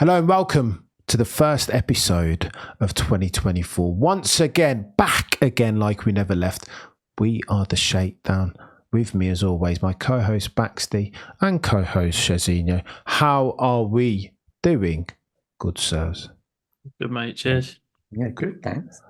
Hello and welcome to the first episode of 2024. Once again, back again like we never left. We are the Shakedown. With me, as always, my co-host Baxty and co-host Shez. How are we doing, good sirs? Good, mate. Cheers. Yeah, good, thanks.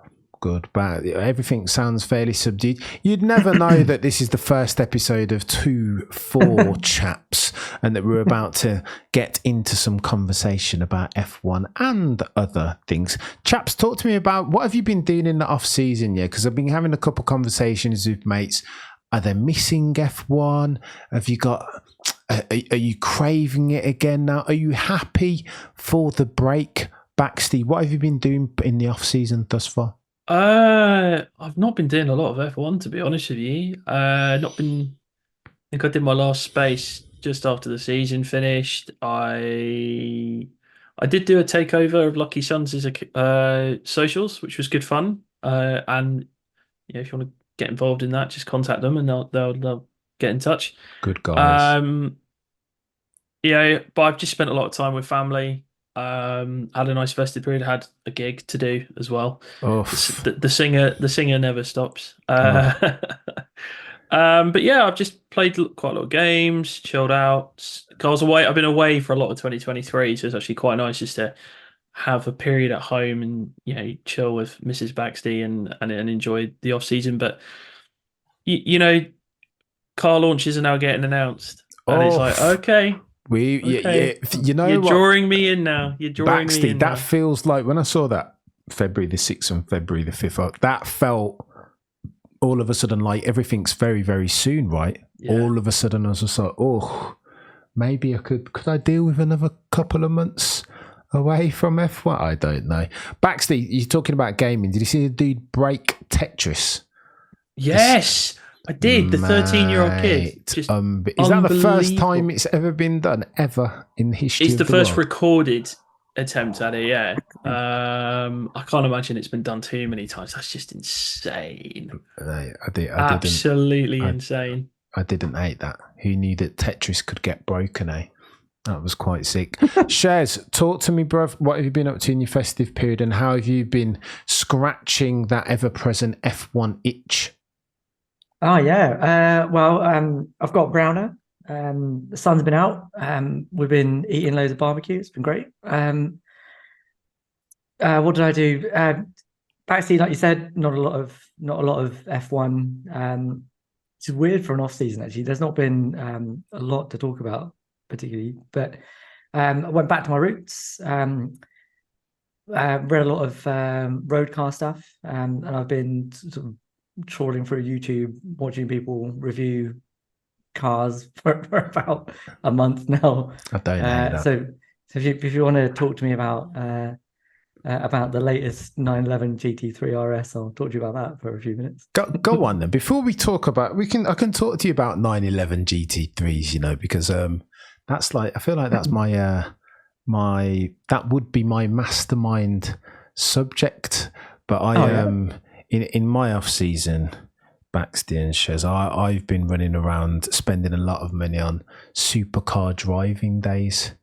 Good, bad. Everything sounds fairly subdued. You'd never know that this is the first episode of 2-4 chaps and that we're about to get into some conversation about F1 and other things. Chaps, talk to me about what have you been doing in the off season, because I've been having a couple of conversations with mates. Are they missing F1? Have you got? Are you craving it again now? Are you happy for the break, Baxty? What have you been doing in the off season thus far? I've not been doing a lot of F1, to be honest with you. I think I did my last space just after the season finished. I did do a takeover of Lucky Sun's socials, which was good fun. And if you want to get involved in that, just contact them and they'll get in touch. Good guys. But I've just spent a lot of time with family. Had a nice festive period. Had a gig to do as well. The singer never stops. But yeah, I've just played quite a lot of games, chilled out. I've been away for a lot of 2023, so it's actually quite nice just to have a period at home and chill with Mrs. Baxty and enjoy the off season. But car launches are now getting announced, and it's like okay. You're drawing me in now. You're drawing Baxty, me in. That feels like when I saw that February the 6th and February the 5th, that felt all of a sudden like everything's very, very soon, right? Yeah. All of a sudden I was just like, maybe I could I deal with another couple of months away from F1? I don't know. Baxty, you're talking about gaming. Did you see the dude break Tetris? Yes. I did. The 13-year-old kid. Is that the first time it's ever been done, ever in history? It's the first world? Recorded attempt at it, yeah. I can't imagine it's been done too many times. That's just insane. Absolutely insane. I didn't hate that. Who knew that Tetris could get broken, eh? That was quite sick. Shez, talk to me, bruv. What have you been up to in your festive period and how have you been scratching that ever-present F1 itch? Oh yeah. I've got Browner. The sun's been out. We've been eating loads of barbecue. It's been great. What did I do? Baxty, like you said, not a lot of F1. It's weird for an off season. Actually, there's not been a lot to talk about particularly. But I went back to my roots. Read a lot of road car stuff, and I've been sort of trawling through YouTube, watching people review cars for about a month now. I don't know that. So if you want to talk to me about the latest 911 GT3 RS, I'll talk to you about that for a few minutes. Go on then. Before we talk about, I can talk to you about 911 GT3s, because that's like, I feel like that's my that would be my mastermind subject, but In my off season, Baxty and Shez, I've been running around spending a lot of money on supercar driving days.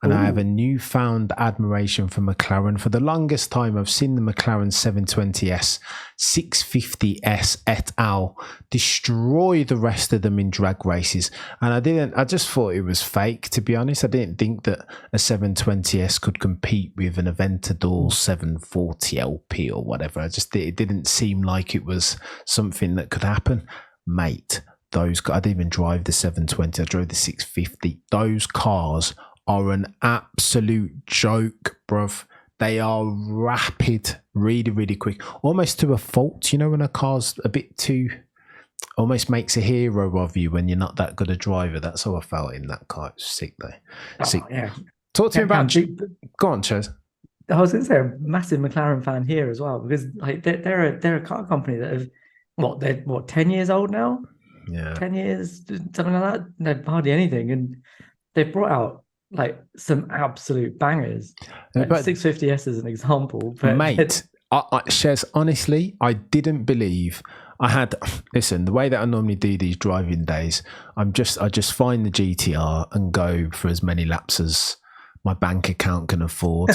And I have a newfound admiration for McLaren. For the longest time, I've seen the McLaren 720S, 650S et al. Destroy the rest of them in drag races. And I just thought it was fake, to be honest. I didn't think that a 720S could compete with an Aventador 740 LP or whatever. It didn't seem like it was something that could happen. Mate, I didn't even drive the 720. I drove the 650. Those cars are an absolute joke, bruv. They are rapid, really, really quick, almost to a fault. When a car's a bit too, almost makes a hero of you when you're not that good a driver. That's how I felt in that car. It's sick though. Sick. Yeah. Talk to me about. Go on, Shez. I was going to say, I'm a massive McLaren fan here as well, because like they're a car company that have they're 10 years old now. Yeah, 10 years, something like that. They're hardly anything, and they've brought out like some absolute bangers. Like 650S as an example. But mate, Shez, honestly, I didn't believe listen, the way that I normally do these driving days, I just find the GTR and go for as many laps as my bank account can afford.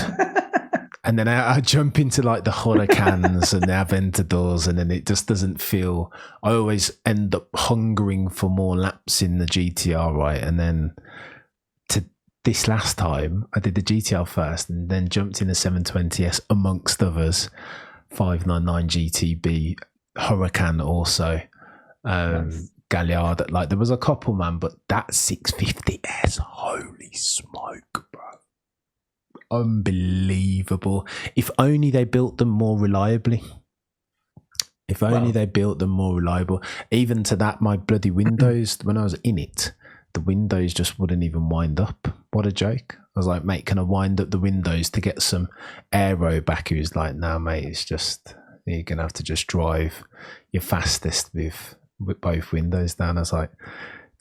And then I jump into like the Huracans and the Aventadors, and then it just doesn't feel. I always end up hungering for more laps in the GTR, right? And then to this last time, I did the GTR first, and then jumped in the 720S amongst others, 599 GTB, Huracan also, Nice. Galliard. Like there was a couple, man, but that 650S, holy smoke, bro. Unbelievable. If only they built them more reliably. If only they built them more reliable. Even to that, my bloody windows, when I was in it, the windows just wouldn't even wind up. What a joke. I was like, mate, can I wind up the windows to get some aero back? He was like, nah, mate, it's just, you're going to have to just drive your fastest with both windows down. I was like,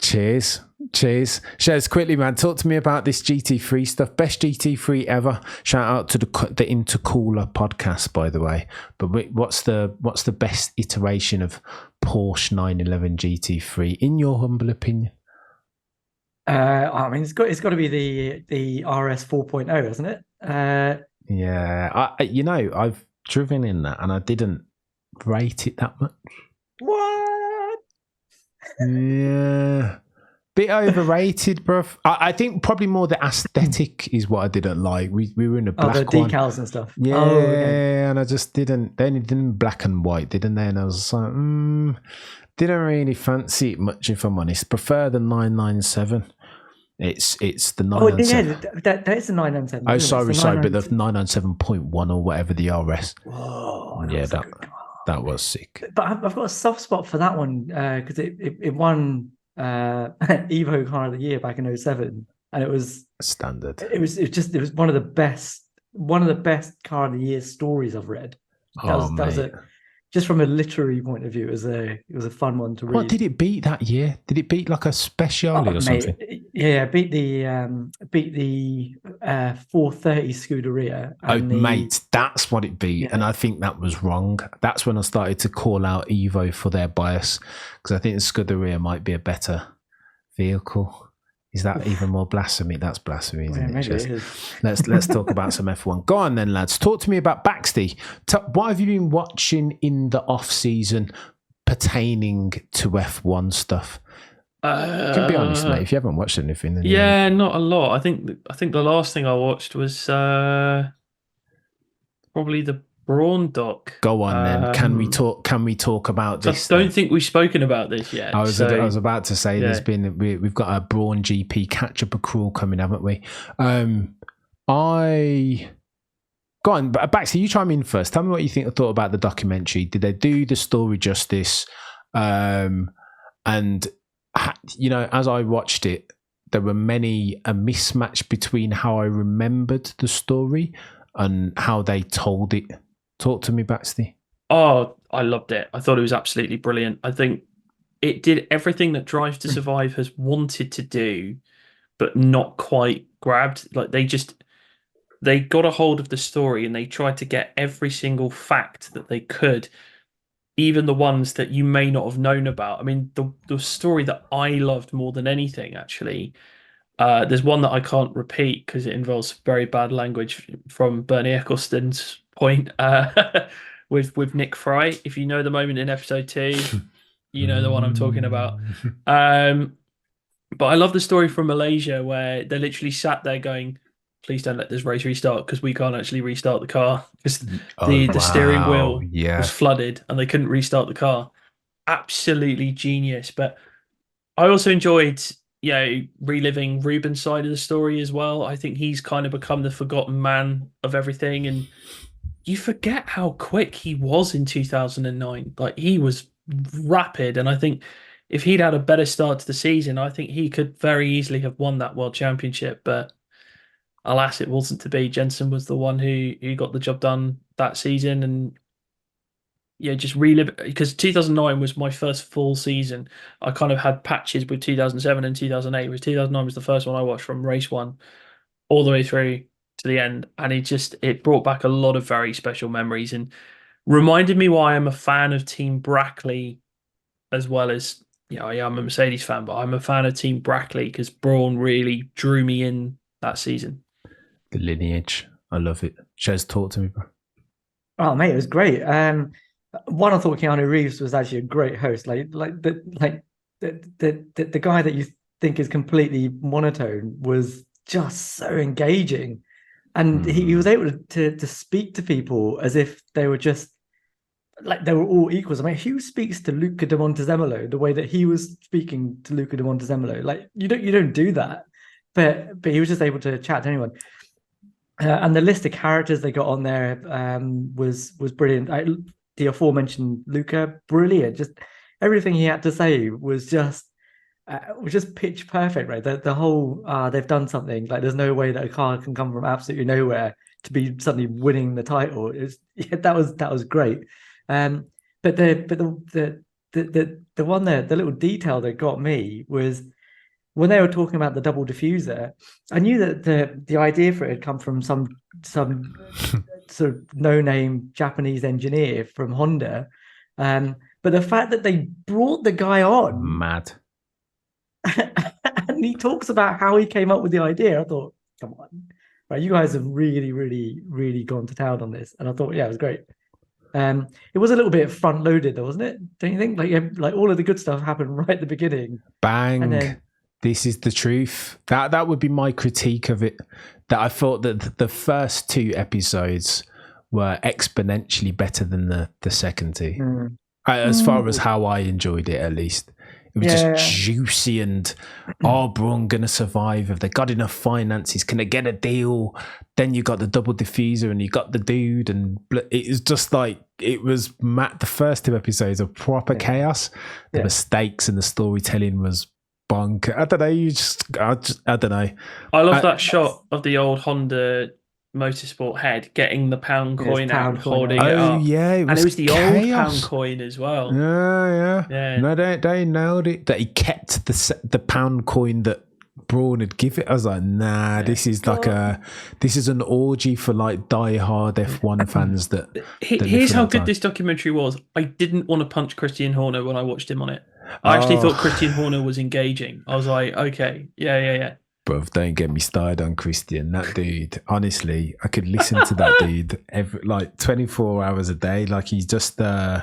cheers. Shez, quickly, man, talk to me about this GT3 stuff. Best GT3 ever. Shout out to the Intercooler podcast, by the way. But what's the best iteration of Porsche 911 GT3 in your humble opinion? I mean, it's got to be the RS 4.0, isn't it? Yeah, I've driven in that and I didn't rate it that much. What? Yeah. Bit overrated, bruv. I think probably more the aesthetic is what I didn't like. We were in a black the decals and stuff. Yeah, okay. And I just didn't. They only did in black and white, didn't they? And I was like, didn't really fancy it much, if I'm honest. Prefer the 997. It's the 997. Oh, yeah, that is the 997. Oh, sorry, but the 997.1 or whatever the RS. Whoa, yeah, that was sick. But I've got a soft spot for that one because it won Evo Car of the Year back in 2007, and it was standard. It was one of the best Car of the Year stories I've read. That was just from a literary point of view, it was a fun one to read. What did it beat that year? Did it beat like a Speciale or something? Yeah, beat the 430 Scuderia. Mate, that's what it beat, and I think that was wrong. That's when I started to call out Evo for their bias, because I think the Scuderia might be a better vehicle. Is that even more blasphemy? That's blasphemy, isn't it? Maybe it is. Let's talk about some F1. Go on then, lads. Talk to me about Baxty. What have you been watching in the off season pertaining to F1 stuff? You can be honest, mate. If you haven't watched anything, then not a lot. I think the last thing I watched was probably the Brawn doc. Go on then. Can we talk about this? I don't think we've spoken about this yet. I was about to say we've got a Brawn GP catch up accrual coming, haven't we? Go on, Baxter, you chime in first. Tell me what you thought about the documentary. Did they do the story justice? And as I watched it, there were a mismatch between how I remembered the story and how they told it. Talk to me, Baxty. Oh, I loved it. I thought it was absolutely brilliant. I think it did everything that Drive to Survive has wanted to do, but not quite grabbed. Like they got a hold of the story and they tried to get every single fact that they could, even the ones that you may not have known about. I mean, the story that I loved more than anything, actually, there's one that I can't repeat because it involves very bad language from Bernie Ecclestone's point with Nick Fry. If you know the moment in episode 2, you know the one I'm talking about. But I love the story from Malaysia where they literally sat there going, please don't let this race restart because we can't actually restart the car because the steering wheel was flooded and they couldn't restart the car. Absolutely genius. But I also enjoyed reliving Ruben's side of the story as well. I think he's kind of become the forgotten man of everything, and you forget how quick he was in 2009. Like, he was rapid, and I think if he'd had a better start to the season, I think he could very easily have won that world championship. But alas, it wasn't to be. Jensen was the one who got the job done that season, and just relive, because 2009 was my first full season. I kind of had patches with 2007 and 2008, whereas 2009 was the first one I watched from race 1 all the way through to the end, and it brought back a lot of very special memories and reminded me why I'm a fan of Team Brackley, as well as I am a Mercedes fan, but I'm a fan of Team Brackley because Brawn really drew me in that season. The lineage. I love it. Shez, talk to me, bro. Oh, mate, it was great. One, I thought Keanu Reeves was actually a great host. The guy that you think is completely monotone was just so engaging, and he was able to speak to people as if they were just like they were all equals. I mean, who speaks to Luca de Montezemolo the way that he was speaking to Luca de Montezemolo? Like you don't do that, but he was just able to chat to anyone. And the list of characters they got on there was brilliant. The aforementioned Luca, brilliant. Just everything he had to say was just pitch perfect, right? The whole they've done something, like there's no way that a car can come from absolutely nowhere to be suddenly winning the title. That was great. But the one there, the little detail that got me was when they were talking about the double diffuser. I knew that the idea for it had come from some sort of no-name Japanese engineer from Honda, but the fact that they brought the guy on, mad, and he talks about how he came up with the idea. I thought, come on, right? You guys have really, really, really gone to town on this, and I thought, yeah, it was great. It was a little bit front-loaded, though, wasn't it? Don't you think? Like all of the good stuff happened right at the beginning. Bang. And then, this is the truth. That would be my critique of it. That I thought that the first 2 episodes were exponentially better than the second 2. As far as how I enjoyed it, at least. It was just juicy and, Brawn going to survive? Have they got enough finances? Can they get a deal? Then you got the double diffuser and you got the dude. And it was just like, it was the first 2 episodes of proper chaos. The mistakes and the storytelling was bonk. I don't know. I don't know. I love that shot of the old Honda Motorsport head getting the pound coin out and holding it up. Yeah, and it was the chaos. Old pound coin as well. Yeah. No, they nailed it. That he kept the pound coin that Brawn had given it. I was like, nah, this is this is an orgy for like die-hard F1 fans. Here's how good this documentary was. I didn't want to punch Christian Horner when I watched him on it. I actually thought Christian Horner was engaging. I was like, okay, yeah. Bruv, don't get me started on Christian. That dude, honestly, I could listen to that dude every 24 hours a day. Like he's just okay,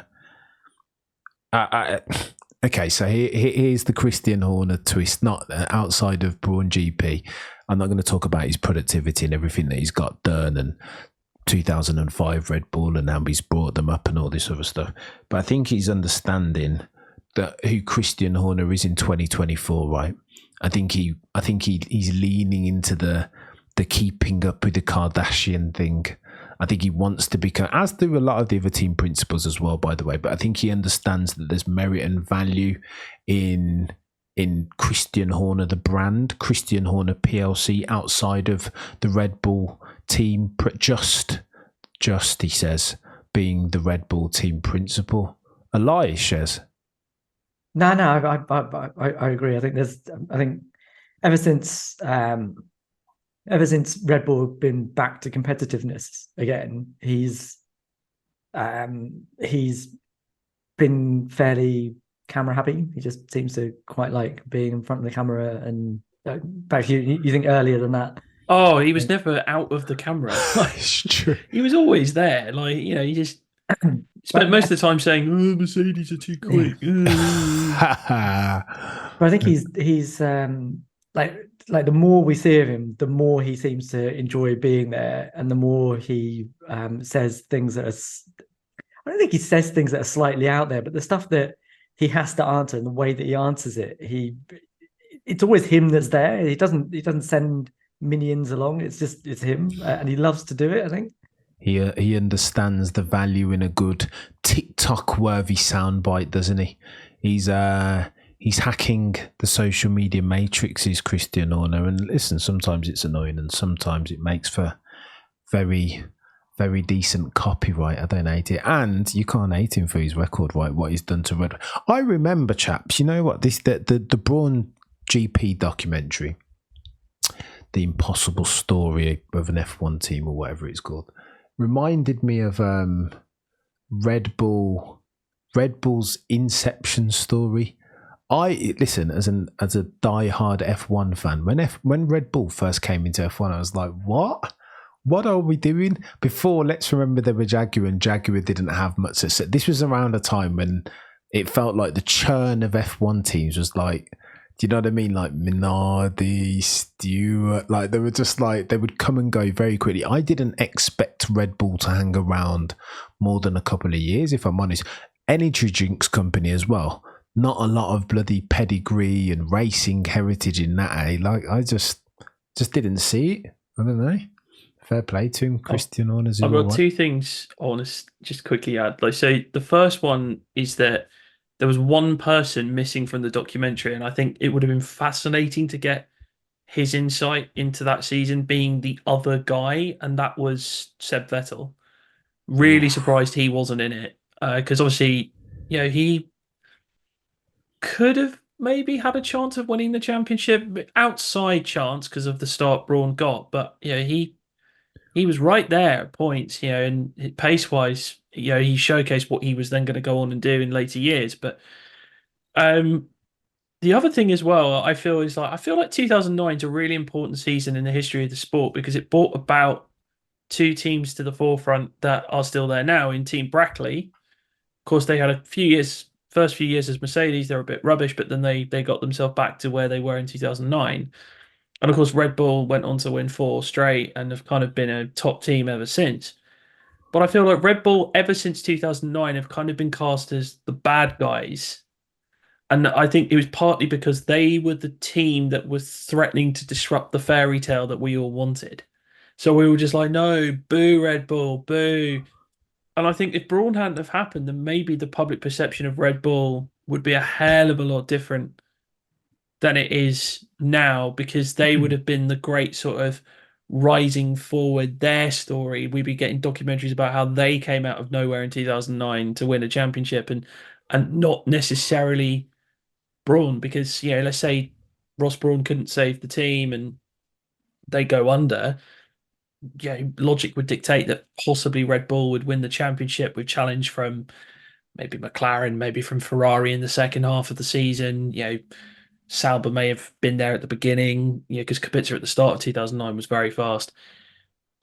so here's the Christian Horner twist, not outside of Brawn GP. I'm not going to talk about his productivity and everything that he's got done and 2005 Red Bull and how he's brought them up and all this other stuff. But I think he's understanding that who Christian Horner is in 2024, right? I think he's leaning into the keeping up with the Kardashian thing. I think he wants to become, as do a lot of the other team principals as well, by the way. But I think he understands that there's merit and value in Christian Horner, the brand, Christian Horner PLC, outside of the Red Bull team. Just he says, being the Red Bull team principal. A lie, Shez. No, I agree. I think ever since Red Bull have been back to competitiveness again, he's been fairly camera happy. He just seems to quite like being in front of the camera. And back, you think earlier than that? Oh, he was never out of the camera. It's true. He was always there. Like, you know, he just spent most of the time saying, "Oh, Mercedes are too quick." But I think he's like the more we see of him, the more he seems to enjoy being there, and the more he says things that are. I don't think he says things that are slightly out there, but the stuff that he has to answer and the way that he answers it, it's always him that's there. He doesn't send minions along. It's him, and he loves to do it, I think. He understands the value in a good TikTok-worthy soundbite, doesn't he? He's hacking the social media matrix, is Christian Horner. And listen, sometimes it's annoying and sometimes it makes for very, very decent copyright. I don't hate it. And you can't hate him for his record, right? What he's done to Red. I remember, chaps, you know what? The Brawn GP documentary, The Impossible Story of an F1 Team, or whatever it's called, reminded me of Red Bull's Inception story. I listen as a die-hard F1 fan. When Red Bull first came into F1, I was like, what? what are we doing? Before, let's remember there were Jaguar, and Jaguar didn't have much success. This was around a time when it felt like the churn of F1 teams was like, do you know what I mean? Like Minardi, Stewart, like they were just like, they would come and go very quickly. I didn't expect Red Bull to hang around more than a couple of years, if I'm honest. Energy drinks company as well. Not a lot of bloody pedigree and racing heritage in that, eh? Like, I just didn't see it. I don't know. Fair play to him, Christian Horner. I've got two things I want to just quickly add. Like, so the first one is that there was one person missing from the documentary, and I think it would have been fascinating to get his insight into that season, being the other guy, and that was Seb Vettel. Really surprised he wasn't in it, because obviously, he could have maybe had a chance of winning the championship, outside chance because of the start Brawn got, but he was right there at points, and pace-wise, he showcased what he was then going to go on and do in later years. But the other thing as well, I feel like 2009 is a really important season in the history of the sport, because it brought about two teams to the forefront that are still there now in Team Brackley. Of course, they had first few years as Mercedes, they were a bit rubbish, but then they got themselves back to where they were in 2009. And of course, Red Bull went on to win 4 straight and have kind of been a top team ever since. But I feel like Red Bull, ever since 2009, have kind of been cast as the bad guys. And I think it was partly because they were the team that was threatening to disrupt the fairy tale that we all wanted. So we were just like, no, boo Red Bull, boo. And I think if Brawn hadn't have happened, then maybe the public perception of Red Bull would be a hell of a lot different than it is now, because they would have been the great sort of rising forward, their story. We'd be getting documentaries about how they came out of nowhere in 2009 to win a championship, and not necessarily Brawn, because let's say Ross Brawn couldn't save the team and they go under. Logic would dictate that possibly Red Bull would win the championship with challenge from maybe McLaren, maybe from Ferrari in the second half of the season. Sauber may have been there at the beginning, because Kubica at the start of 2009 was very fast.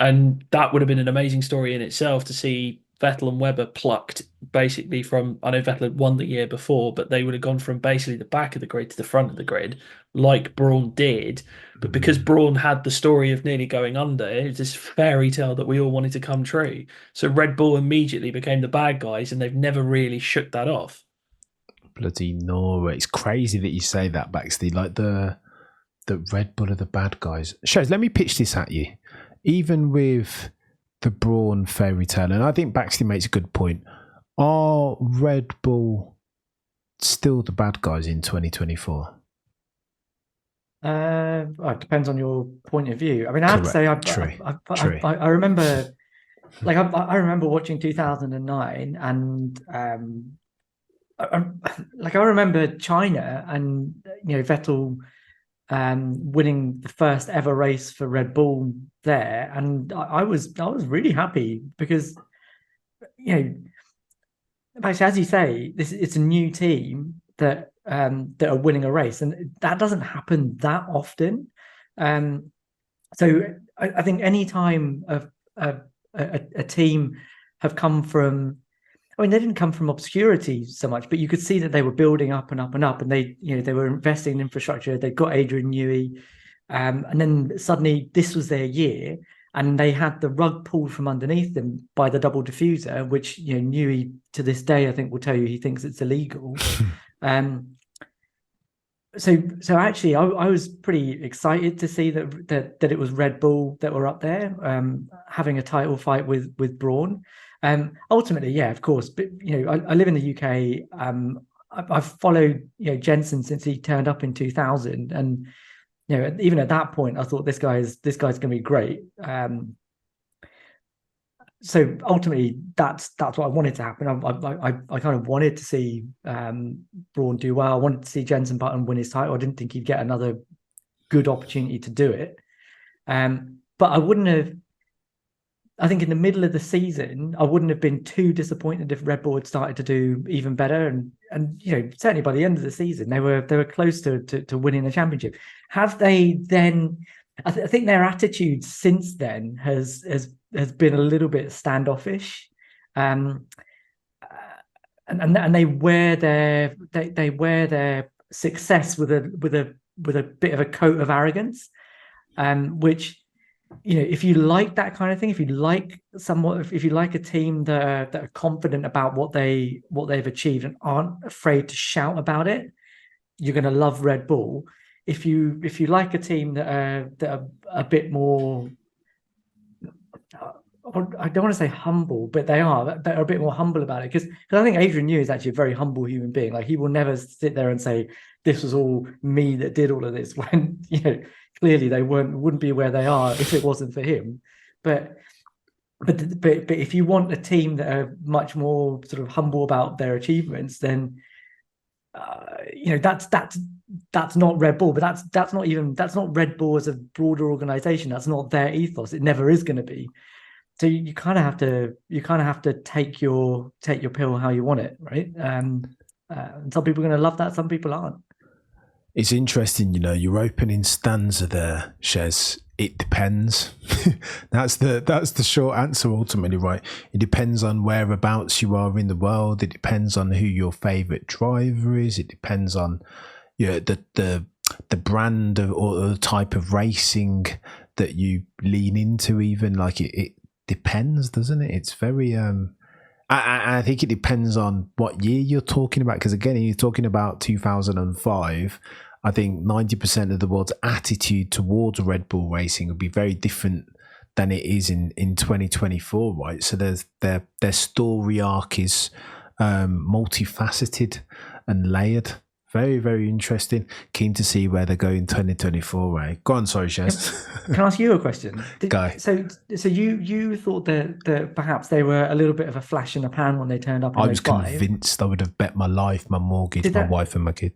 And that would have been an amazing story in itself, to see Vettel and Webber plucked basically from, I know Vettel had won the year before, but they would have gone from basically the back of the grid to the front of the grid, like Brawn did. But because Brawn had the story of nearly going under, it was this fairy tale that we all wanted to come true. So Red Bull immediately became the bad guys, and they've never really shook that off. Bloody no, it's crazy that you say that, Baxty. Like the Red Bull are the bad guys. Shez, let me pitch this at you. Even with the Brawn fairy tale, and I think Baxty makes a good point, are Red Bull still the bad guys in 2024? It depends on your point of view. I mean, I have to say, I remember, like, I remember watching 2009, and I remember China, and Vettel winning the first ever race for Red Bull there, and I was really happy, because actually, as you say, it's a new team that are winning a race, and that doesn't happen that often. So I think any time a team have come from, I mean, they didn't come from obscurity so much, but you could see that they were building up and up and up, and they were investing in infrastructure. They got Adrian Newey, and then suddenly this was their year, and they had the rug pulled from underneath them by the double diffuser, which Newey to this day I think will tell you he thinks it's illegal. So actually, I was pretty excited to see that it was Red Bull that were up there, having a title fight with Brawn. Ultimately, yeah, of course. But I live in the UK. I've followed Jensen since he turned up in 2000, and even at that point, I thought this guy's going to be great. So ultimately, that's what I wanted to happen. I kind of wanted to see Brawn do well. I wanted to see Jensen Button win his title. I didn't think he'd get another good opportunity to do it. But I wouldn't have. I think in the middle of the season, I wouldn't have been too disappointed if Red Bull had started to do even better. And certainly by the end of the season, they were close to winning the championship. Have they then I think their attitude since then has been a little bit standoffish, and they wear their success with a bit of a coat of arrogance, which, if you like that kind of thing, if you like a team that are confident about what they've achieved and aren't afraid to shout about it, you're going to love Red Bull. If you like a team that are a bit more, I don't want to say humble, but they are a bit more humble about it, because I think Adrian Newey is actually a very humble human being. Like, he will never sit there and say, this was all me that did all of this, when clearly they wouldn't be where they are if it wasn't for him. But if you want a team that are much more sort of humble about their achievements, then that's not Red Bull. But that's not Red Bull as a broader organization. That's not their ethos. It never is going to be. So you kind of have to take your pill how you want it, right? Some people are going to love that, some people aren't. It's interesting, your opening stanza there, Shez. It depends. That's the short answer ultimately, right? It depends on whereabouts you are in the world. It depends on who your favorite driver is. It depends on the brand or the type of racing that you lean into. Even like it depends, doesn't it? It's very I think it depends on what year you're talking about, because again, you're talking about 2005. I think 90% of the world's attitude towards Red Bull racing would be very different than it is in 2024, right? So their story arc is multifaceted and layered. Very, very interesting. Keen to see where they go in 2024, right? Go on, sorry, Shez. Can I ask you a question? Go. So you thought that perhaps they were a little bit of a flash in the pan when they turned up in 05? I was convinced. I would have bet my life, my mortgage, my wife and my kid.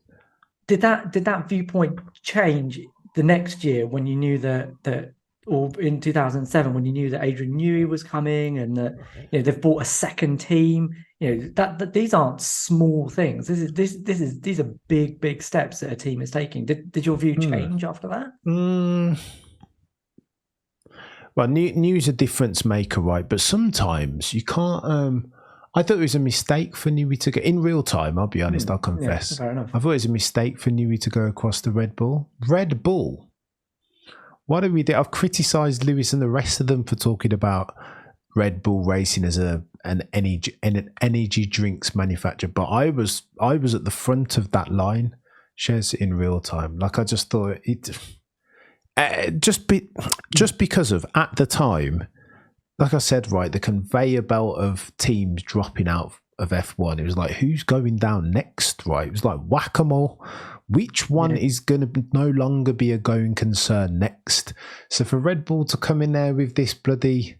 Did that viewpoint change the next year when you knew that or in 2007 when you knew that Adrian Newey was coming and that they've bought a second team? That these aren't small things. These are big steps that a team is taking. Did your view change after that? Well, Newey's a difference maker, right? But sometimes you can't. I thought it was a mistake for Newey to go in real time. I'll be honest. I'll confess. Yeah, fair enough. I thought it was a mistake for Newey to go across the Red Bull. Red Bull. What do we do? I've criticised Lewis and the rest of them for talking about Red Bull racing as an energy drinks manufacturer, but I was at the front of that line, Shez, in real time. Like, I just thought it just because of at the time. Like I said, right, the conveyor belt of teams dropping out of F1. It was like, who's going down next, right? It was like whack-a-mole. Which one is going to no longer be a going concern next? So for Red Bull to come in there with this bloody,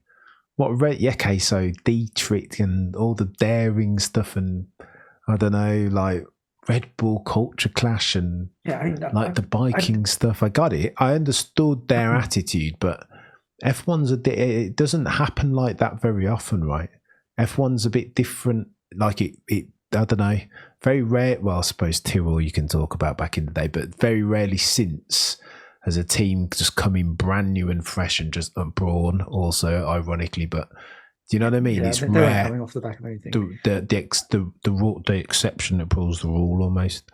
so Dietrich and all the daring stuff and, I don't know, like Red Bull culture clash and the biking stuff. I got it. I understood their attitude, but F1's it doesn't happen like that very often, right? F1's a bit different. Like it I don't know, very rare. Well, I suppose Tyrrell you can talk about back in the day, but very rarely since has a team just come in brand new and fresh and just Brawn also, ironically. But do you know what I mean? It's rare. Coming off the back of anything. The exception that proves the rule almost.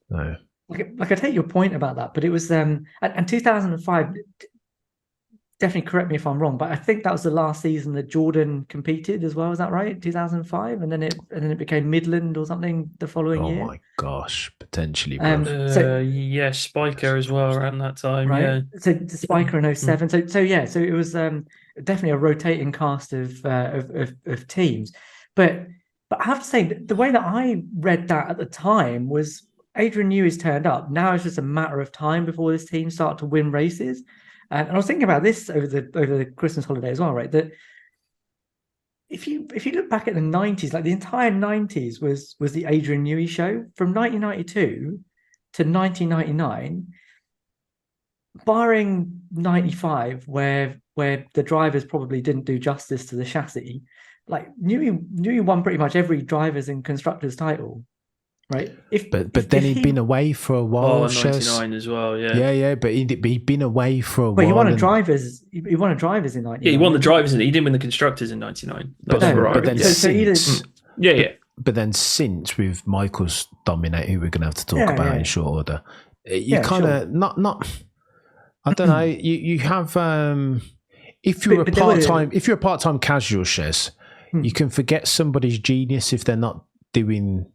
No. Like I take your point about that, but it was and 2005. Definitely correct me if I'm wrong, but I think that was the last season that Jordan competed as well. Is that right? 2005, and then it became Midland or something the following year. Oh my gosh, potentially. Spiker as well around that time. Right. Yeah. So Spiker in 07. So it was definitely a rotating cast of teams. But I have to say the way that I read that at the time was Adrian Newey's turned up. Now it's just a matter of time before this team start to win races. And I was thinking about this over the Christmas holiday as well, right? That if you look back at the 90s, like the entire 90s was the Adrian Newey show from 1992 to 1999, barring 95, where the drivers probably didn't do justice to the chassis. Like Newey won pretty much every drivers and constructors title. right? But then he'd been away for a while. 99 as well, yeah. Yeah, but he'd been away for a while. But he won a drivers. He won a drivers in 99. Yeah, he won the drivers, and he didn't win the constructors in 99. But then since, yeah. But then since with Michael's dominate, who we're going to have to talk about in short order, you kind of not. I don't know. You have if you're a part-time casual, Shez, you can forget somebody's genius if they're not doing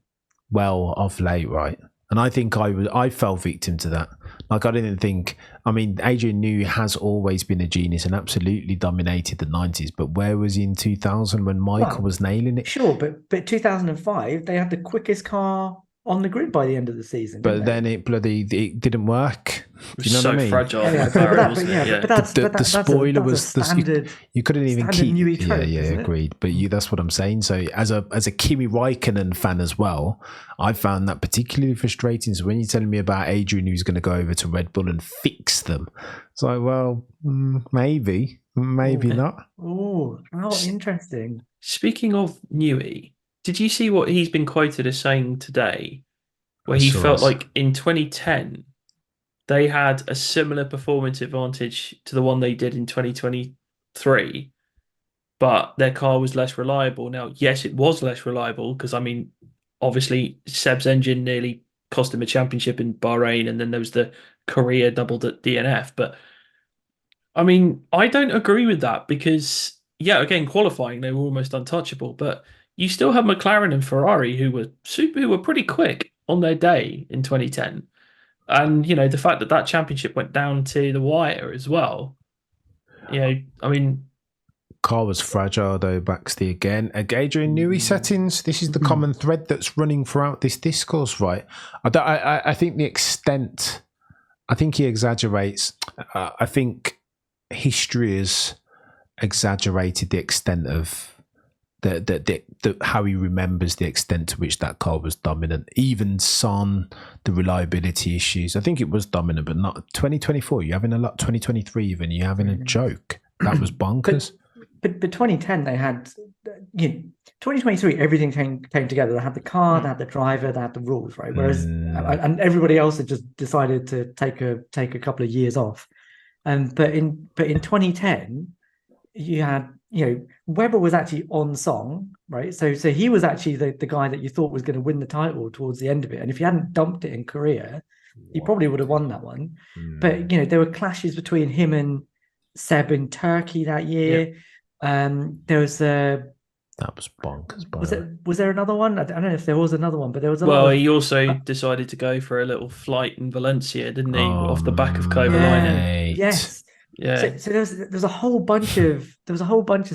well of late, right? And I think I fell victim to that. Like, I didn't think. I mean, Adrian Newey has always been a genius and absolutely dominated the 90s. But where was he in 2000 when Michael was nailing it? Sure, but 2005 they had the quickest car on the grid by the end of the season. But then it didn't work. Do you know what I mean? Fragile. But the spoiler was standard. You couldn't even keep. Newey trope, agreed. But that's what I'm saying. So as a Kimi Räikkönen fan as well, I found that particularly frustrating. So when you're telling me about Adrian who's going to go over to Red Bull and fix them, it's like, well, maybe not. Oh, how interesting. Speaking of Newey, did you see what he's been quoted as saying today? Where he felt like in 2010, they had a similar performance advantage to the one they did in 2023, but their car was less reliable. Now, yes, it was less reliable because, I mean, obviously Seb's engine nearly cost him a championship in Bahrain, and then there was the Korea double DNF. But, I mean, I don't agree with that because, yeah, again, qualifying, they were almost untouchable, but you still have McLaren and Ferrari who were pretty quick on their day in 2010. And, the fact that championship went down to the wire as well, I mean... Car was fragile, though, Baxty again. Adrian Newey settings, this is the common thread that's running throughout this discourse, right? I think the extent... I think he exaggerates. I think history has exaggerated the extent of... how he remembers the extent to which that car was dominant. Even Son, the reliability issues. I think it was dominant, but not 2024. You're having a lot. 2023, even you're having a joke. That was bonkers. But 2010, they had 2023. Everything came together. They had the car, they had the driver, they had the rules, right? Whereas and everybody else had just decided to take a couple of years off. But in 2010, you had. Webber was actually on song, right? So he was actually the guy that you thought was going to win the title towards the end of it. And if he hadn't dumped it in Korea, he probably would have won that one. But, there were clashes between him and Seb in Turkey that year. There was that was bonkers. Was there another one? I don't know if there was another one, but there was a lot. He also decided to go for a little flight in Valencia, didn't he? Off the back of Kovalainen. Yes. Yeah. So there's a whole bunch of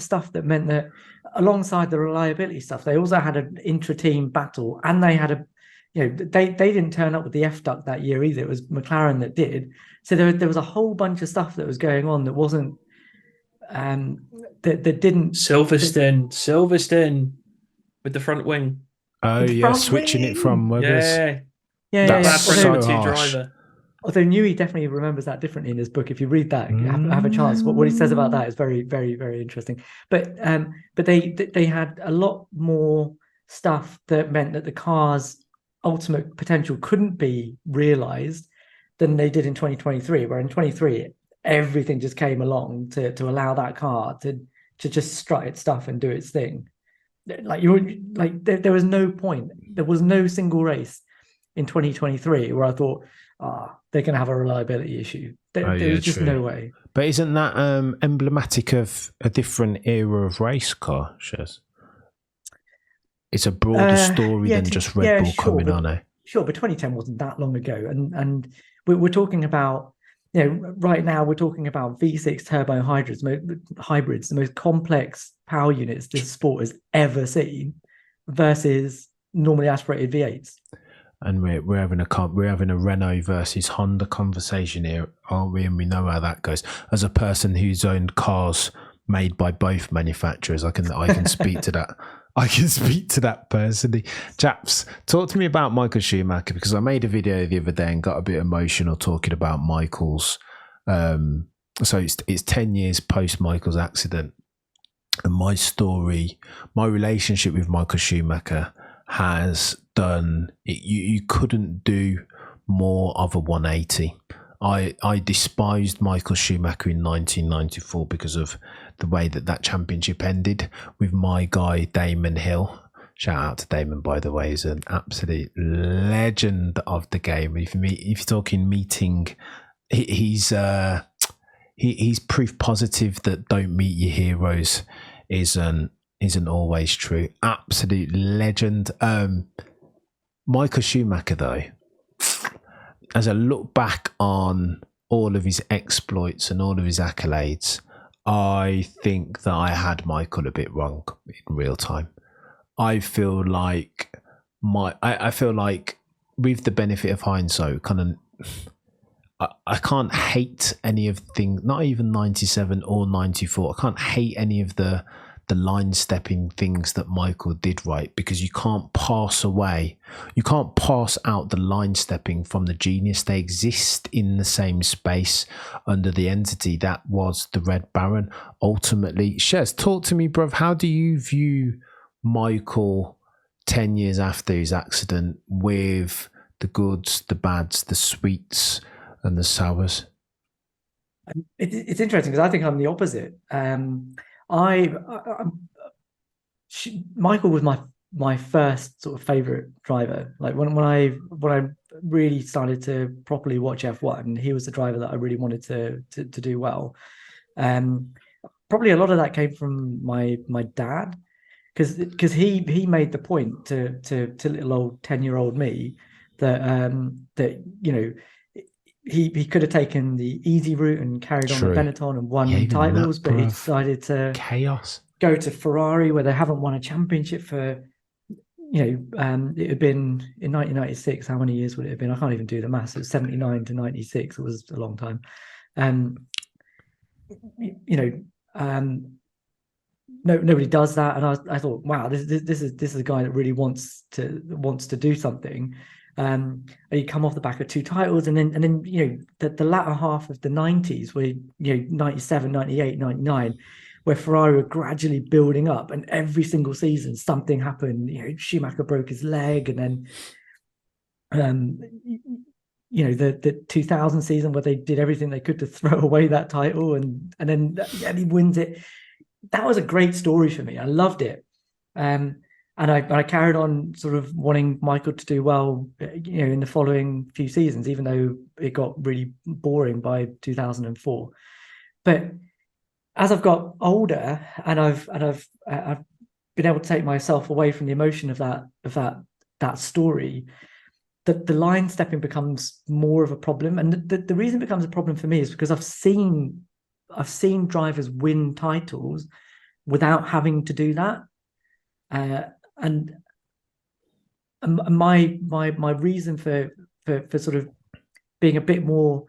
stuff that meant that alongside the reliability stuff, they also had an intra-team battle, and they had they didn't turn up with the F duct that year either. It was McLaren that did. So there was a whole bunch of stuff that was going on that wasn't that didn't. Silverstone with the front wing. Oh yeah, switching it from Weber's. Yeah. That's so harsh. Driver. Although Newey definitely remembers that differently in his book. If you read that, have a chance. What he says about that is very, very, very interesting. But they had a lot more stuff that meant that the car's ultimate potential couldn't be realized than they did in 2023. Where in 2023, everything just came along to allow that car to just strut its stuff and do its thing. There was no point. There was no single race in 2023 where I thought, they're going to have a reliability issue. There was just no way. But isn't that emblematic of a different era of race car, Shez? It's a broader story than just Red Bull coming on it. Sure, but 2010 wasn't that long ago. And we're talking about, right now we're talking about V6 turbo hybrids, the most complex power units this sport has ever seen versus normally aspirated V8s. And we're having a Renault versus Honda conversation here, aren't we? And we know how that goes. As a person who's owned cars made by both manufacturers, I can speak to that. I can speak to that personally. Chaps, talk to me about Michael Schumacher, because I made a video the other day and got a bit emotional talking about Michael's. So it's 10 years post Michael's accident, and my story, my relationship with Michael Schumacher has done it. You couldn't do more of a 180. I despised Michael Schumacher in 1994 because of the way that championship ended with my guy Damon Hill. Shout out to Damon, by the way, he's an absolute legend of the game. If you're talking meeting, he's proof positive that don't meet your heroes isn't always true. Absolute legend. Michael Schumacher, though, as I look back on all of his exploits and all of his accolades, I think that I had Michael a bit wrong in real time. I feel like with the benefit of hindsight, I can't hate any of the things, not even 97 or 94. I can't hate any of the line stepping things that Michael did right, because you can't pass out the line stepping from the genius. They exist in the same space under the entity that was the Red Baron. Ultimately, Shez, talk to me, bruv. How do you view Michael 10 years after his accident, with the goods, the bads, the sweets and the sours? It's interesting because I think I'm the opposite. Michael was my first sort of favorite driver. Like when I really started to properly watch F1, he was the driver that I really wanted to do well. Probably a lot of that came from my dad, because he made the point to little old 10-year-old me that you know, he could have taken the easy route and carried on with Benetton and won titles, but he decided to go to Ferrari, where they haven't won a championship for, it had been in 1996. How many years would it have been? I can't even do the maths. It was 79 to 96. It was a long time. Nobody does that, and I thought, wow, this is a guy that really wants to do something. And you come off the back of 2 titles, and then the latter half of the 90s, where 97, 98, 99, where Ferrari were gradually building up, and every single season something happened. Schumacher broke his leg, and then the 2000 season, where they did everything they could to throw away that title, and then he wins it. That was a great story for me. I loved it. And I carried on sort of wanting Michael to do well, in the following few seasons, even though it got really boring by 2004. But as I've got older, and I've been able to take myself away from the emotion of that story, the line stepping becomes more of a problem. And the reason it becomes a problem for me is because I've seen drivers win titles without having to do that. And my reason for sort of being a bit more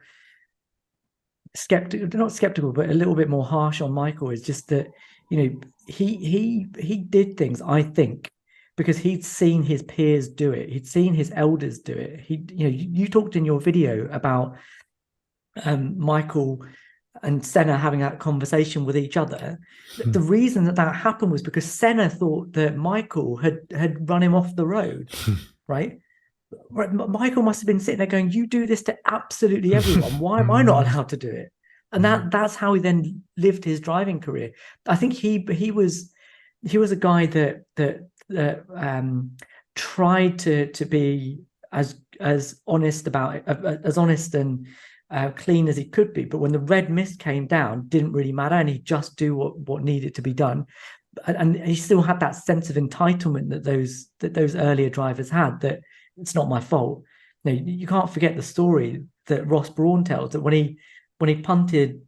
not skeptical, but a little bit more harsh on Michael is just that, he did things, I think, because he'd seen his peers do it. He'd seen his elders do it. You talked in your video about Michael and Senna having that conversation with each other. The reason that happened was because Senna thought that Michael had run him off the road, right? Michael must have been sitting there going, "You do this to absolutely everyone. Why am I not allowed to do it?" And that's how he then lived his driving career. I think he was a guy that tried to be as honest about it, as honest and clean as he could be. But when the red mist came down, didn't really matter, and he'd just do what needed to be done. And he still had that sense of entitlement that those earlier drivers had, that it's not my fault. You can't forget the story that Ross Brawn tells, that when he punted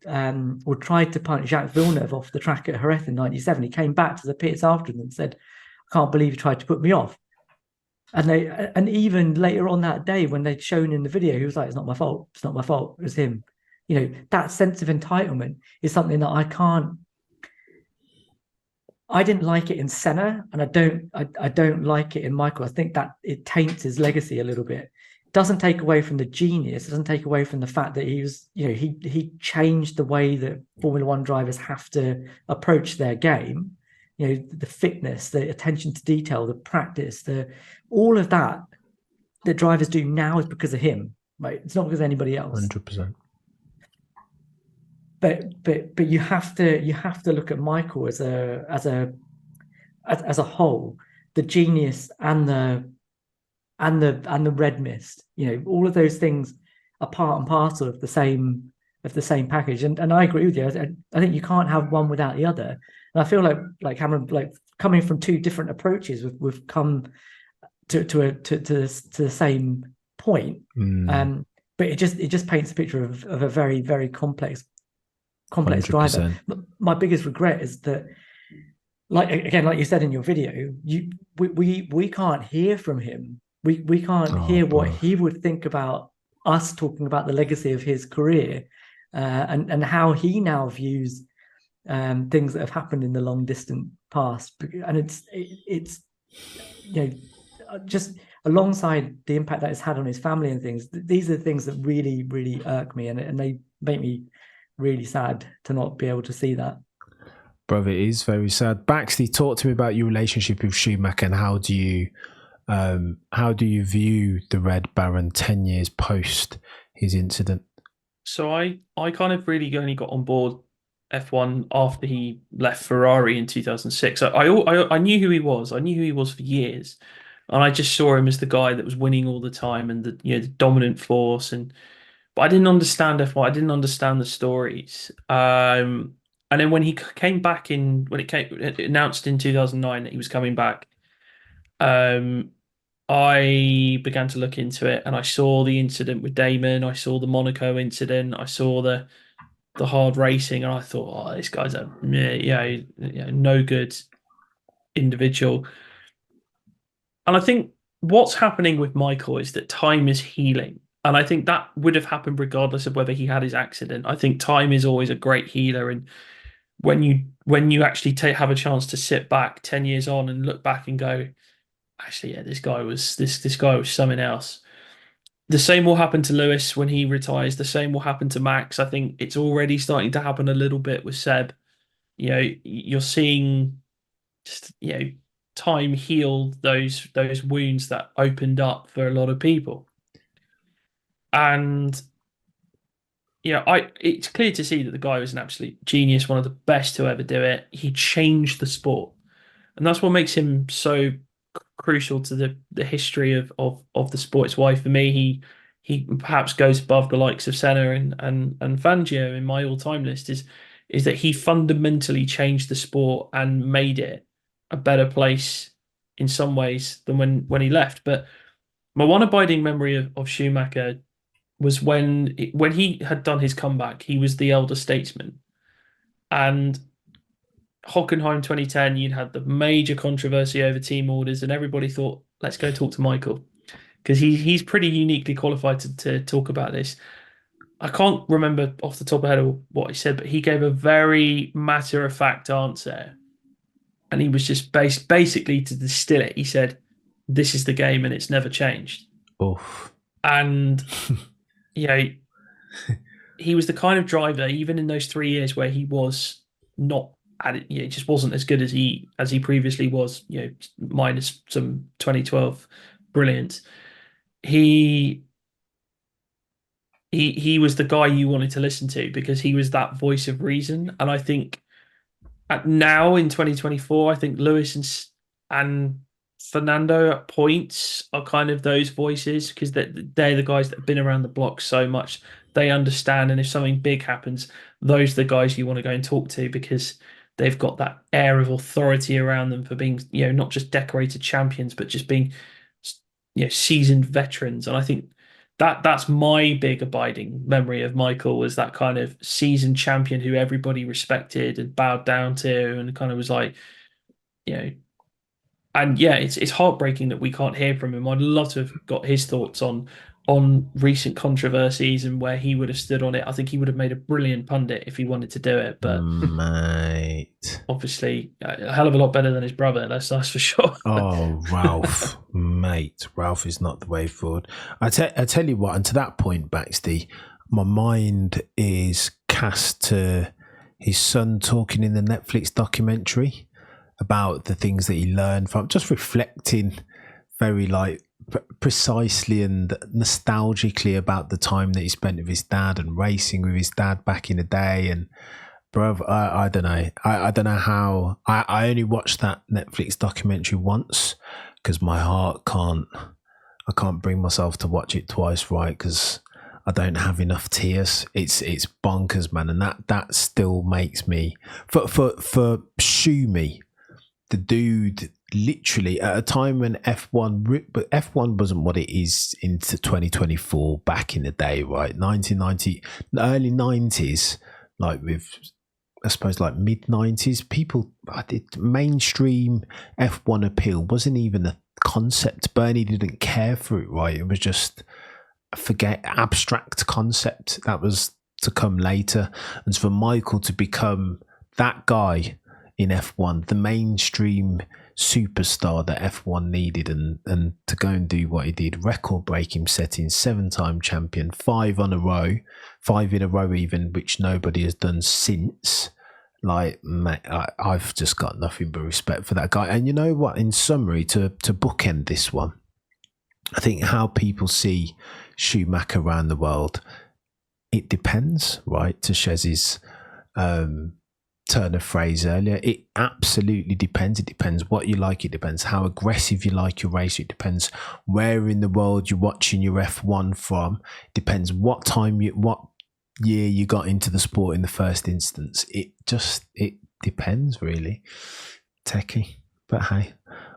or tried to punt Jacques Villeneuve off the track at Jerez in 97, he came back to the pits afterwards and said, "I can't believe you tried to put me off." And even later on that day, when they'd shown in the video, he was like, "It's not my fault. It's not my fault. It was him." That sense of entitlement is something that I didn't like it in Senna, and I don't like it in Michael. I think that it taints his legacy a little bit. It doesn't take away from the genius. It doesn't take away from the fact that he was, he changed the way that Formula One drivers have to approach their game. the fitness, the attention to detail, the practice, all of that that drivers do now is because of him, right? It's not because of anybody else. 100%. But you have to look at Michael as a whole, the genius and the red mist. All of those things are part and parcel of the same package. And I agree with you. I think you can't have one without the other. And I feel like Cameron, like coming from two different approaches, we've come to the same point. But it just paints a picture of a very, very complex 100%. Driver. My biggest regret is that, like you said in your video, we can't hear from him. We can't hear what he would think about us talking about the legacy of his career, and how he now views things that have happened in the long distant past. And it's just alongside the impact that it's had on his family and things. These are the things that really, really irk me, and they make me really sad to not be able to see that. Brother, it is very sad. Baxty, talk to me about your relationship with Schumacher, and how do you view the Red Baron 10 years post his incident? So I kind of really only got on board F1 after he left Ferrari in 2006. I knew who he was. I knew who he was for years, and I just saw him as the guy that was winning all the time and the dominant force. But I didn't understand F1. I didn't understand the stories. And then when he came back it announced in 2009 that he was coming back, I began to look into it, and I saw the incident with Damon. I saw the Monaco incident. I saw the hard racing, and I thought, oh, this guy's a no good individual. And I think what's happening with Michael is that time is healing. And I think that would have happened regardless of whether he had his accident. I think time is always a great healer. And when you actually have a chance to sit back 10 years on and look back and go, actually, yeah, this guy was something else. The same will happen to Lewis when he retires. The same will happen to Max. I think it's already starting to happen a little bit with Seb. You're seeing just, time heal those wounds that opened up for a lot of people. And it's clear to see that the guy was an absolute genius, one of the best to ever do it. He changed the sport, and that's what makes him so crucial to the history of the sport. It's why for me he perhaps goes above the likes of Senna and Fangio in my all-time list, is that he fundamentally changed the sport and made it a better place in some ways than when he left. But my one abiding memory of Schumacher was when he had done his comeback. He was the elder statesman, and Hockenheim 2010, you'd had the major controversy over team orders, and everybody thought, let's go talk to Michael, because he's pretty uniquely qualified to talk about this. I can't remember off the top of my head what he said, but he gave a very matter-of-fact answer, and he was just basically, to distill it, he said, this is the game and it's never changed. Oof. And he was the kind of driver, even in those 3 years where he was not at it, it just wasn't as good as he previously was, minus some 2012 brilliance. He was the guy you wanted to listen to, because he was that voice of reason. And I think now in 2024, I think Lewis and Fernando at points are kind of those voices, because they're the guys that have been around the block so much. They understand, and if something big happens, those are the guys you want to go and talk to, because they've got that air of authority around them for being, not just decorated champions, but just being, seasoned veterans. And I think that's my big abiding memory of Michael, was that kind of seasoned champion who everybody respected and bowed down to, and kind of was like, and yeah, it's heartbreaking that we can't hear from him. I'd love to have got his thoughts on recent controversies and where he would have stood on it. I think he would have made a brilliant pundit if he wanted to do it, but mate, obviously a hell of a lot better than his brother. That's for sure. Oh, Ralph, mate, Ralph is not the way forward. I tell you what, and to that point, Baxty, my mind is cast to his son talking in the Netflix documentary. about the things that he learned from, just reflecting very like precisely and nostalgically about the time that he spent with his dad and racing with his dad back in the day. And bruv, I don't know. I don't know how. I only watched that Netflix documentary once because my heart I can't bring myself to watch it twice, right? Because I don't have enough tears. It's bonkers, man, and that still makes me for Schumi, the dude. Literally at a time when F1 wasn't what it is into 2024 back in the day, right? 1990, early 90s, like with, I suppose, like mid 90s, people, mainstream F1 appeal wasn't even a concept. Bernie didn't care for it, right? It was just abstract concept that was to come later. And for Michael to become that guy in F1, the mainstream superstar that F1 needed, and to go and do what he did, record-breaking setting, 7-time champion, 5 in a row even, which nobody has done since. Like, mate, I've just got nothing but respect for that guy. And you know what, in summary, to bookend this one, I think how people see Schumacher around the world, it depends, right? To Shez's turn of phrase earlier, it absolutely depends. It depends what you like. It depends how aggressive you like your race. It depends where in the world you're watching your F1 from. It depends what year you got into the sport in the first instance. It depends, really. Techie, but hey,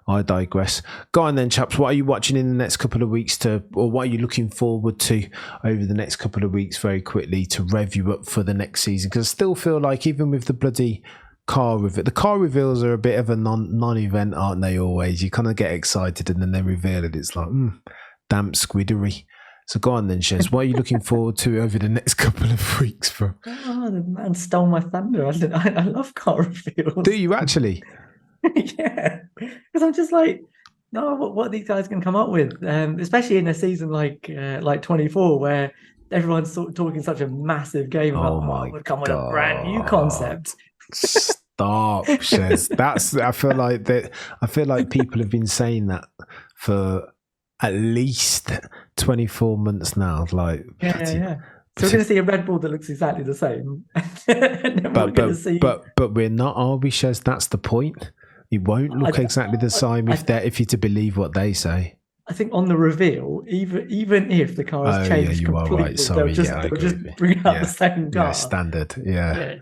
I digress. Go on then, chaps. What are you watching in the next couple of weeks or what are you looking forward to over the next couple of weeks, very quickly, to rev you up for the next season? Because I still feel like even with the bloody car reveal, the car reveals are a bit of a non-event, aren't they? Always, you kind of get excited and then they reveal it. It's like damp squiddery. So go on then, Shez. What are you looking forward to over the next couple of weeks, bro? Oh, the man stole my thunder. I love car reveals. Do you actually? Yeah, because I'm just like, no, what are these guys can come up with, especially in a season like 24, where everyone's talking such a massive game about, we've come with a brand new concept. Stop, Shez. I feel like people have been saying that for at least 24 months now. Like, yeah. So we're going to see a Red Bull that looks exactly the same. But we're not, are we, Shez? That's the point. It won't look exactly the same if you're to believe what they say. I think on the reveal, even if the car has changed completely, right. Sorry, they'll just bring out the same car. Yeah, standard. Yeah.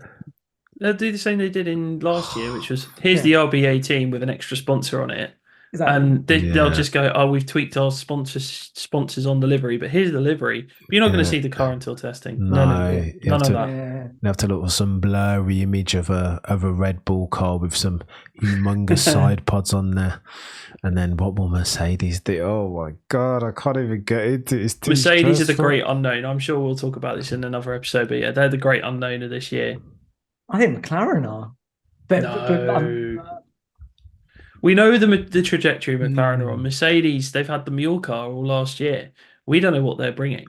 They'll do the same they did in last year, which was here's the RB18 with an extra sponsor on it. Exactly. And they'll just go, oh, we've tweaked our sponsors on the livery, but here's the livery. But you're not going to see the car until testing. No, none of that. You have to look for some blurry image of a Red Bull car with some humongous side pods on there. And then what will Mercedes do? Oh my God, I can't even get into it. It's too Mercedes stressful. are the great unknown. I'm sure we'll talk about this in another episode, but yeah, they're the great unknown of this year. I think McLaren are. We know the trajectory of McLaren are on. Mercedes, they've had the mule car all last year. We don't know what they're bringing.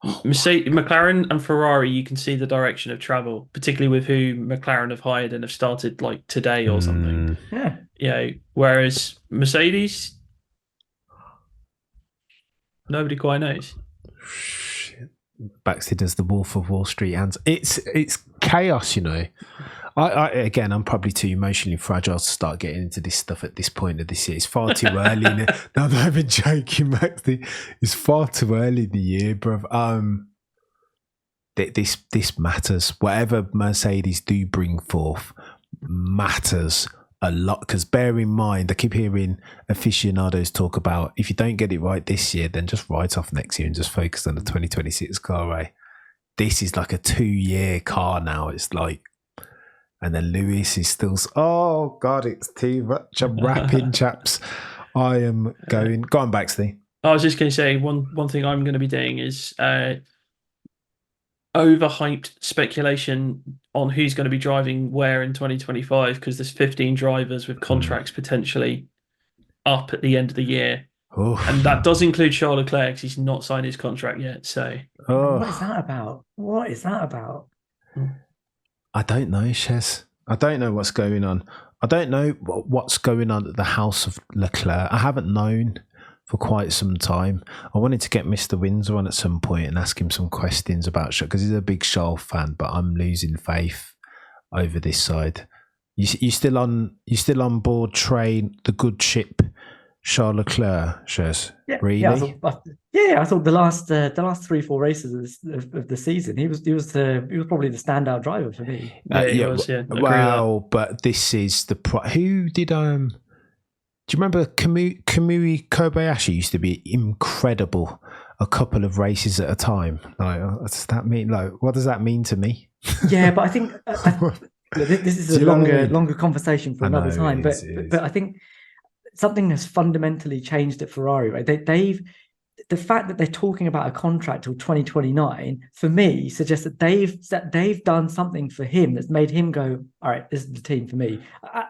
McLaren and Ferrari, you can see the direction of travel, particularly with who McLaren have hired and have started like today or something. Yeah. Whereas Mercedes, nobody quite knows. Shit. Baxty does the Wolf of Wall Street, and it's chaos, you know. Again, I'm probably too emotionally fragile to start getting into this stuff at this point of this year. It's far too early. No, I'm not even joking, Maxie. It's far too early in the year, bruv. This matters. Whatever Mercedes do bring forth matters a lot. Because bear in mind, I keep hearing aficionados talk about, if you don't get it right this year, then just write off next year and just focus on the 2026 car, right? This is like a 2-year car now. It's like, and then Lewis is still, oh God, it's too much. I'm rapping, chaps. I am going. Go on, Baxty. I was just going to say, one thing I'm going to be doing is overhyped speculation on who's going to be driving where in 2025, because there's 15 drivers with contracts potentially up at the end of the year. Oof. And that does include Charles Leclerc, because he's not signed his contract yet. So, What is that about? I don't know, Shez. I don't know what's going on. I don't know what's going on at the house of Leclerc. I haven't known for quite some time. I wanted to get Mr. Windsor on at some point and ask him some questions about Charles, because he's a big Charles fan, but I'm losing faith over this side. You still on board train, the good ship Charles Leclerc, Shez? Yeah, really? I thought the last 3-4 races of the season, he was probably the standout driver for me. He was. Yeah. Well, but this is who did do you remember Kamui Kobayashi used to be incredible a couple of races at a time? Like, what does that mean? Like, what does that mean to me? Yeah, but I think this is a longer conversation for another time. But I think something has fundamentally changed at Ferrari, right? The fact that they're talking about a contract till 2029 for me suggests that they've done something for him that's made him go, all right, this is the team for me.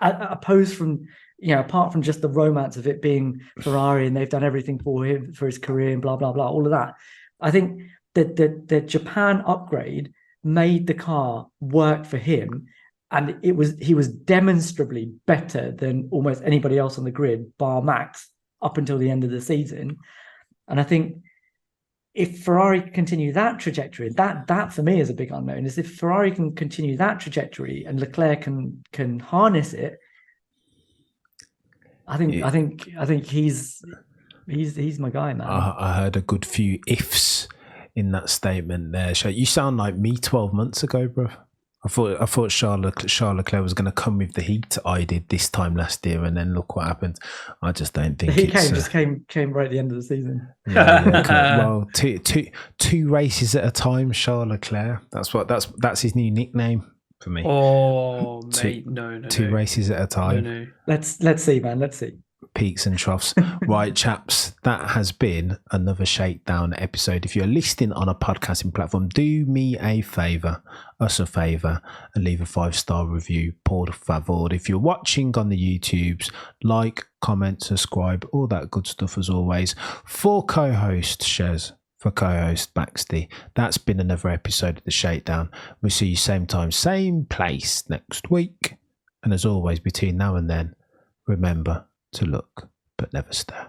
Apart from just the romance of it being Ferrari and they've done everything for him for his career and blah blah blah, all of that. I think that the Japan upgrade made the car work for him, and he was demonstrably better than almost anybody else on the grid, bar Max, up until the end of the season. And I think if Ferrari continue that trajectory, that for me is a big unknown. Is if Ferrari can continue that trajectory and Leclerc can harness it, I think he's my guy, man. I heard a good few ifs in that statement there. You sound like me 12 months ago, bro. I thought Charles Leclerc was going to come with the heat I did this time last year, and then look what happened. I just don't think he came right at the end of the season. Yeah, cool. Well, two races at a time, Charles Leclerc. That's his new nickname for me. Oh, mate, no. Two races at a time. No. Let's see, man. Let's see. Peaks and troughs. Right, chaps, that has been another Shakedown episode. If you're listening on a podcasting platform, do me a favour, us a favour, and leave a 5-star review, por favor. If you're watching on the YouTubes, like, comment, subscribe, all that good stuff as always. For co-host Shez, for co-host Baxty, that's been another episode of the Shakedown. We'll see you same time, same place next week. And as always, between now and then, remember to look but never stare.